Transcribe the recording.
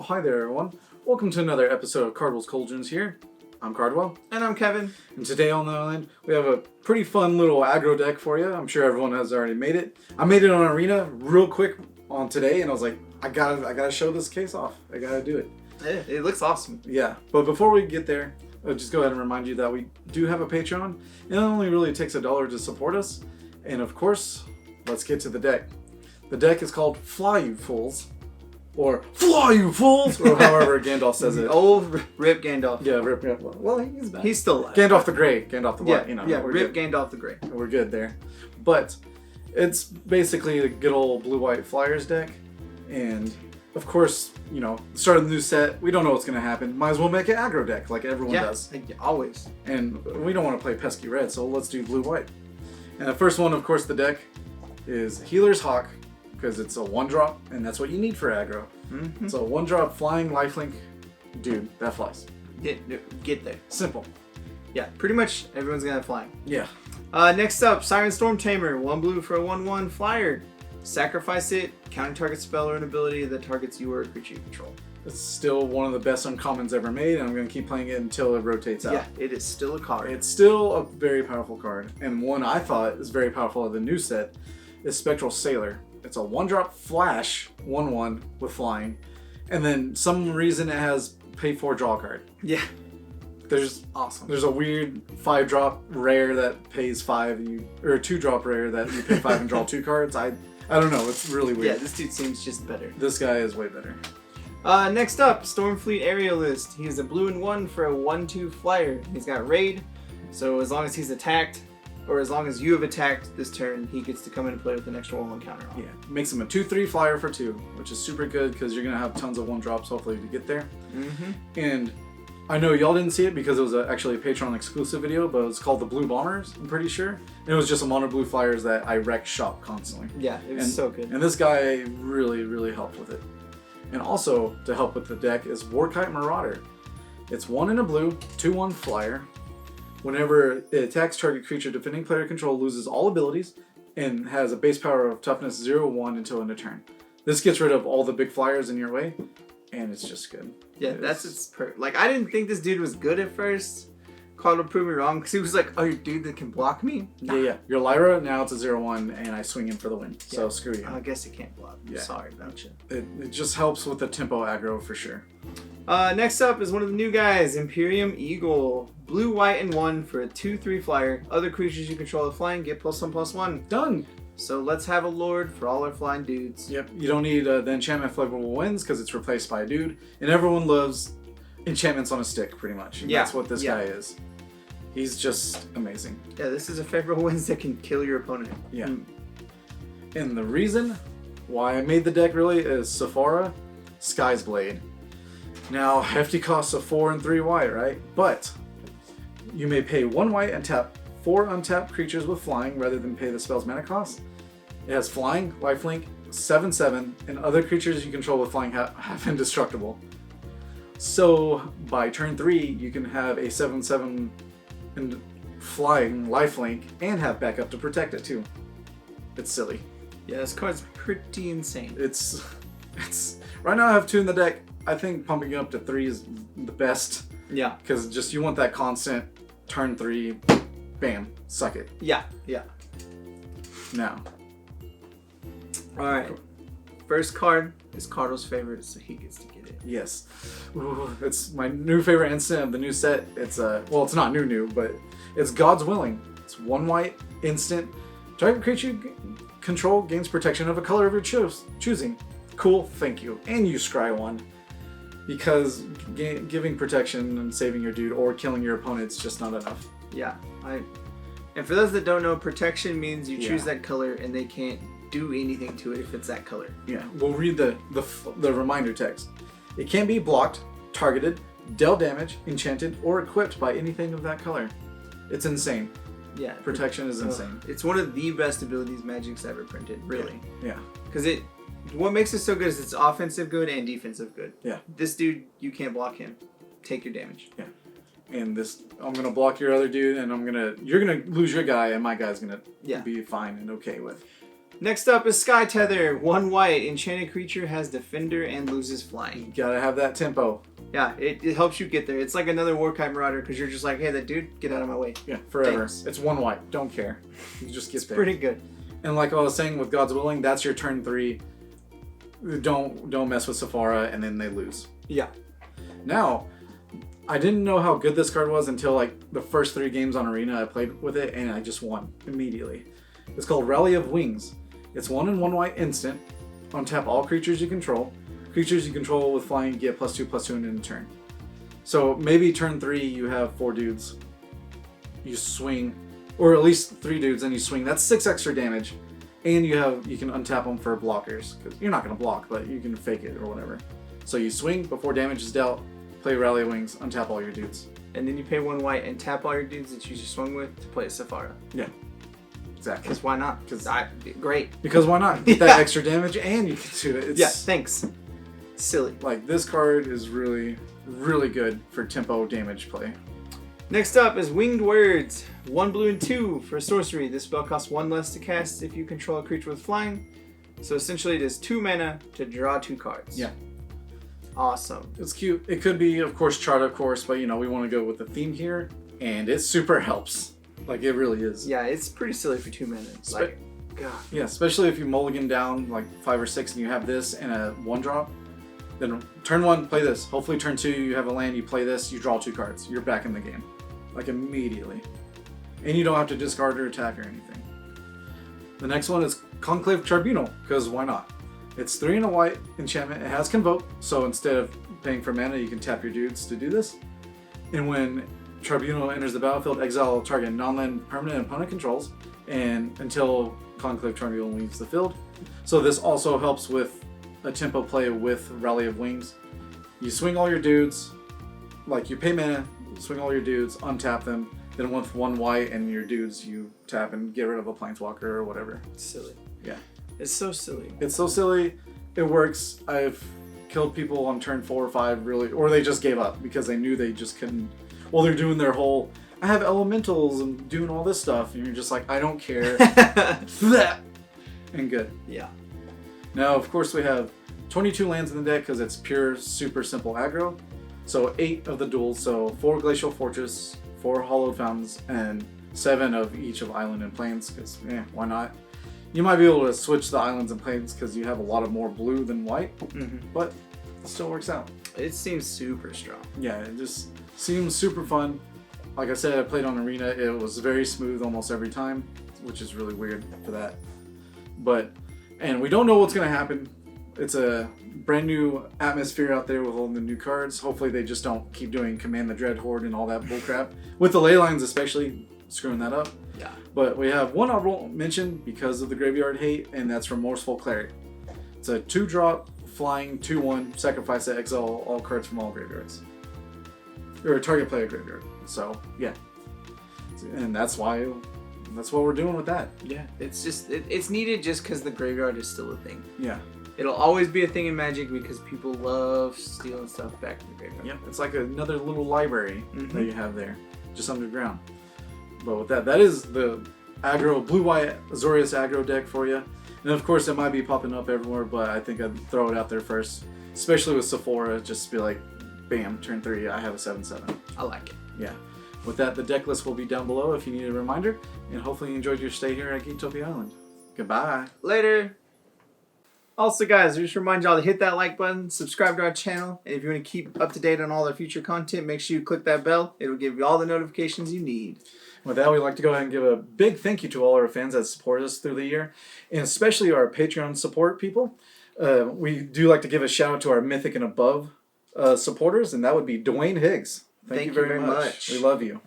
Oh, hi there, everyone. Welcome to another episode of Cardwell's Cauldrons here. I'm Cardwell. And I'm Kevin. And today on the island, we have a pretty fun little aggro deck for you. I'm sure everyone has already made it. I made it on Arena real quick on today, and I was like, I gotta show this case off. I gotta do it. Yeah, it looks awesome. Yeah, but before we get there, I'll just go ahead and remind you that we do have a Patreon. It only really takes $1 to support us. And of course, let's get to the deck. The deck is called Fly You Fools. Or Fly You Fools! Or however Gandalf says it. Old Rip Gandalf. Yeah, Rip Gandalf. Well, he's back. He's still alive. Gandalf the Grey. Gandalf the White, Rip Gandalf the Grey. We're good there. But it's basically the good old blue-white Flyers deck. And, of course, start of the new set, we don't know what's going to happen. Might as well make an aggro deck like everyone does. Always. And we don't want to play pesky red, so let's do blue-white. And the first one, of course, the deck is Healer's Hawk, because it's a 1-drop, and that's what you need for aggro. Mm-hmm. So 1-drop flying lifelink, dude, that flies. Get there. Simple. Yeah, pretty much everyone's gonna have flying. Yeah. Next up, Siren Stormtamer, 1 blue for a 1/1 flyer. Sacrifice it, counter target spell or an ability that targets you or a creature you control. It's still one of the best uncommons ever made, and I'm going to keep playing it until it rotates out. Yeah, it is still a card. It's still a very powerful card, and one I thought is very powerful of the new set is Spectral Sailor. It's a 1-drop flash, 1/1 with flying, and then some reason it has pay 4 draw card. Yeah. There's awesome. There's a weird 5-drop rare that pays 5, or a 2-drop rare that you pay 5 and draw 2 cards. I don't know. It's really weird. Yeah, this dude seems just better. This guy is way better. Next up, Stormfleet Aerialist. He is a blue and 1 for a 1/2 flyer. He's got raid, so as long as he's attacked, or as long as you have attacked this turn, he gets to come in and play with an extra 1/1 counter on. Yeah, makes him a 2/3 flyer for 2, which is super good because you're gonna have tons of 1-drops hopefully to get there. Mm-hmm. And I know y'all didn't see it because it was actually a Patreon exclusive video, but it's called the Blue Bombers, I'm pretty sure. And it was just a mono blue flyers that I wrecked shop constantly. Yeah, it was so good. And this guy really, really helped with it. And also, to help with the deck, is Warkite Marauder. It's 1 in a blue, 2/1 flyer. Whenever it attacks target creature, defending player control loses all abilities and has a base power of toughness 0/1 until end of turn. This gets rid of all the big flyers in your way, and it's just good. Yeah, that's its like, I didn't think this dude was good at first. Cardwell proved me wrong because he was like, "Oh, your dude that can block me." Nah. Yeah. Your Lyra, now it's a 0/1, and I swing in for the win. So screw you. I guess it can't block. Yeah. Sorry about you. It just helps with the tempo aggro for sure. Next up is one of the new guys, Imperium Eagle. Blue, white, and 1 for a 2/3 flyer. Other creatures you control are flying, get +1/+1. Done. So let's have a lord for all our flying dudes. Yep. You don't need the enchantment flavorful winds because it's replaced by a dude, and everyone loves enchantments on a stick pretty much. And that's what this guy is. He's just amazing. Yeah, this is a favorable winds that can kill your opponent. Yeah. And the reason why I made the deck really is Sephara, Skyblade. Now, hefty costs of 4 and 3 white, right? But you may pay 1 white and tap 4 untapped creatures with flying rather than pay the spell's mana cost. It has flying, lifelink, 7/7, and other creatures you control with flying have indestructible. So by turn 3, you can have a 7/7 and flying lifelink and have backup to protect it too. It's silly. Yeah, this card's pretty insane. It's right now I have 2 in the deck. I think pumping it up to 3 is the best. Yeah. Because just you want that constant turn 3, bam, suck it. Yeah. Now. Alright. First card is Cardwell's favorite, so he gets to get it. Yes. Ooh, it's my new favorite instant of the new set. It's well, it's not new, but it's God's Willing. It's 1 white instant. Target creature you control gains protection of a color of your choosing. Cool, thank you. And you scry 1. Because giving protection and saving your dude or killing your opponent is just not enough. Yeah. And for those that don't know, protection means you choose that color and they can't do anything to it if it's that color. Yeah. We'll read the reminder text. It can be blocked, targeted, dealt damage, enchanted, or equipped by anything of that color. It's insane. Yeah. Protection is insane. It's one of the best abilities Magic's ever printed, really. Yeah. Because what makes it so good is it's offensive good and defensive good. Yeah. This dude, you can't block him. Take your damage. Yeah. And I'm gonna block your other dude, and you're gonna lose your guy, and my guy's gonna be fine and okay with. Next up is Sky Tether. 1 white. Enchanted creature has defender and loses flying. You gotta have that tempo. Yeah, it helps you get there. It's like another Warkite Marauder because you're just like, hey, that dude, get out of my way. Yeah, forever. Thanks. It's 1 white. Don't care. You just get there. Pretty good. And like I was saying with God's Willing, that's your turn 3. Don't mess with Sephara, and then they lose. Yeah. Now, I didn't know how good this card was until like the first 3 games on Arena I played with it, and I just won immediately. It's called Rally of Wings. It's 1 and 1 white instant. Untap all creatures you control. Creatures you control with flying get +2/+2 in a turn. So maybe turn 3 you have 4 dudes. You swing, or at least 3 dudes, and you swing. That's 6 extra damage, and you can untap them for blockers because you're not gonna block, but you can fake it or whatever. So you swing before damage is dealt. Play Rally of Wings. Untap all your dudes. And then you pay 1 white and tap all your dudes that you just swung with to play a Sephara. Yeah. Exactly. Because why not? Great. Because why not? Get that extra damage and you can do it. Yeah, thanks. Silly. Like, this card is really, really good for tempo damage play. Next up is Winged Words. 1 blue and 2 for sorcery. This spell costs 1 less to cast if you control a creature with flying. So essentially it is 2 mana to draw 2 cards. Yeah. Awesome. It's cute. It could be, of course, Chart, of course, but, you know, we want to go with the theme here, and it super helps. Like, it really is. Yeah, it's pretty silly for 2 mana. Like, God. Yeah, especially if you mulligan down like 5 or 6 and you have this and a 1-drop. Then turn 1, play this. Hopefully turn 2, you have a land, you play this, you draw 2 cards. You're back in the game. Like, immediately. And you don't have to discard or attack or anything. The next one is Conclave Tribunal, because why not? It's 3 and a white enchantment. It has Convoke, so instead of paying for mana, you can tap your dudes to do this. And when Tribunal enters the battlefield, exile target non-land permanent opponent controls, and until Conclave Tribunal leaves the field. So this also helps with a tempo play with Rally of Wings. You swing all your dudes, like you pay mana, swing all your dudes, untap them, then with 1 white and your dudes you tap and get rid of a planeswalker or whatever. It's silly. Yeah. It's so silly. It's so silly. It works. I've killed people on turn 4 or 5 really, or they just gave up because they knew they just couldn't. Well, they're doing their whole, I have elementals and doing all this stuff, and you're just like, I don't care. And good. Yeah. Now, of course, we have 22 lands in the deck because it's pure, super simple aggro. So 8 of the duels, so 4 Glacial Fortress, 4 Hallowed Fountains, and 7 of each of Island and Plains, because, why not? You might be able to switch the Islands and Plains because you have a lot of more blue than white, but it still works out. It seems super strong. Yeah, it just seems super fun. Like I said, I played on Arena. It was very smooth almost every time, which is really weird for that. And we don't know what's going to happen. It's a brand new atmosphere out there with all the new cards. Hopefully they just don't keep doing Command the Dread Horde and all that bullcrap. With the ley lines especially, screwing that up. Yeah. But we have one honorable mention because of the graveyard hate, and that's Remorseful Cleric. It's a 2-drop, flying, 2/1, sacrifice to exile all cards from all graveyards. Or a target player graveyard. So, yeah. And that's what we're doing with that. Yeah. It's just, it's needed just because the graveyard is still a thing. Yeah. It'll always be a thing in Magic because people love stealing stuff back to the graveyard. Yeah, it's like another little library that you have there, just underground. But with that is the aggro, blue-white Azorius aggro deck for you. And of course, it might be popping up everywhere, but I think I'd throw it out there first. Especially with Sephara, just be like, bam, turn 3, I have a 7/7. I like it. Yeah. With that, the deck list will be down below if you need a reminder. And hopefully you enjoyed your stay here at Geektopia Island. Goodbye. Later. Also, guys, just remind y'all to hit that like button, subscribe to our channel, and if you want to keep up to date on all our future content, make sure you click that bell. It'll give you all the notifications you need. With that, we'd like to go ahead and give a big thank you to all our fans that support us through the year, and especially our Patreon support people. We do like to give a shout out to our Mythic and Above supporters, and that would be Dwayne Higgs. Thank you very much. We love you.